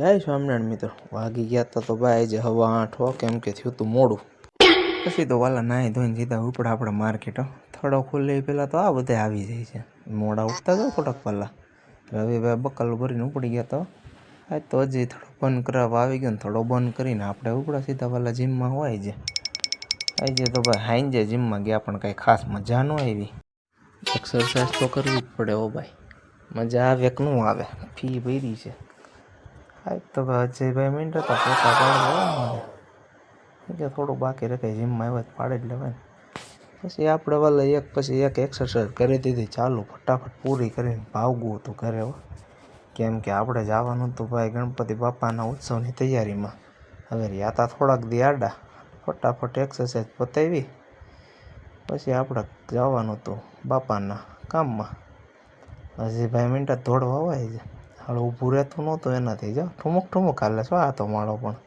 જય સ્વામિનારાયણ મિત્રો. વાગી ગયા તો ભાઈ આજે 8:15 કેમ કે થયું તું મોડું. પછી તો વાલા નાહી ધોઈને સીધા ઉપડા આપણે માર્કેટ. થોડો ખુલ્લે પહેલાં તો આ બધા આવી જાય છે. મોડા ઉઠતા તો થોડાક પહેલાં રવિભાઈ બકલ ભરીને ઉપડી ગયા તો આજ તો હજી થોડો બંધ કરાવવા આવી ગયો ને થોડો બંધ કરીને આપણે ઉપડા સીધા વાલા જીમમાં હોય છે. આજે તો ભાઈ હાઈજે જીમમાં ગયા પણ કાંઈ ખાસ મજા ન આવી. એક્સરસાઇઝ તો કરવી જ પડે હો ભાઈ, મજા આવે કે ન આવે, ફી ભરી છે. આજ તો ભાઈ અજયભાઈ મીંડા તો પોતા પાડે કે થોડું બાકી રખાય જીમમાં આવ્યા પાડે જ લેવાય ને. પછી આપણે વાલા એક પછી એક એક્સરસાઇઝ કરી દીધી ચાલુ, ફટાફટ પૂરી કરીને ભાવવું હતું ઘરે હો. કેમ કે આપણે જવાનું હતું ભાઈ ગણપતિ બાપાના ઉત્સવની તૈયારીમાં. હવે રહ્યા હતા થોડાક દી આડા, ફટાફટ એક્સરસાઇઝ પતાવી પછી આપણે જવાનું હતું બાપાના કામમાં. અજયભાઈ મીંડા દોડવા હોય છે, હાલ ઊભું રહેતું નહોતું એનાથી જો ઠુમક હાલે છો આ તો માળો પણ.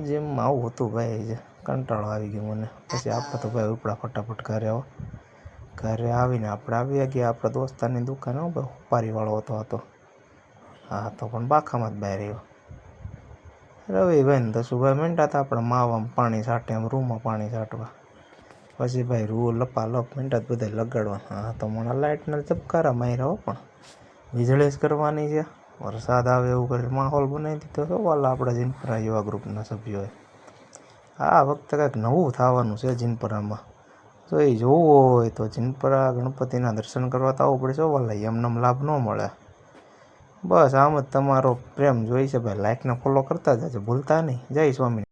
જીમમાં આવું હતું ભાઈ છે, કંટાળો આવી ગયો મને. પછી આપણે તો ભાઈ ઉપડા ફટાફટ ઘરે હો. ઘરે આવીને આપણે આવી ગયા આપણા દોસ્તારની દુકાને હો ભાઈ, ઉપારીવાળો હતો. હા તો પણ બાખામાં જ બહાર રહ્યો. રવિભાઈ ને દસુભાઈ મીંડા હતા આપણે માવામાં પાણી છાંટે એમ રૂમમાં પાણી છાંટવા. પછી ભાઈ રૂ લપાલપ મીંડા બધા લગાડવા. હા તો મને લાઇટના ચપકારા માર્યા હો, પણ વીજળી જ કરવાની છે. વરસાદ આવે એવું કરી માહોલ બનાવી દીધો છો વાલા આપણા જીનપરા યુવા ગ્રુપના સભ્યોએ. આ વખતે કંઈક નવું થવાનું છે જીનપરામાં. જો એ જોવું હોય તો જીનપરા ગણપતિના દર્શન કરવા તો આવવું પડશે વાલા, એમનેમ લાભ ન મળે. બસ આમ જ તમારો પ્રેમ જોઈ છે ભાઈ, લાઇકને ફોલો કરતા જજો ભૂલતા નહીં. જય સ્વામી.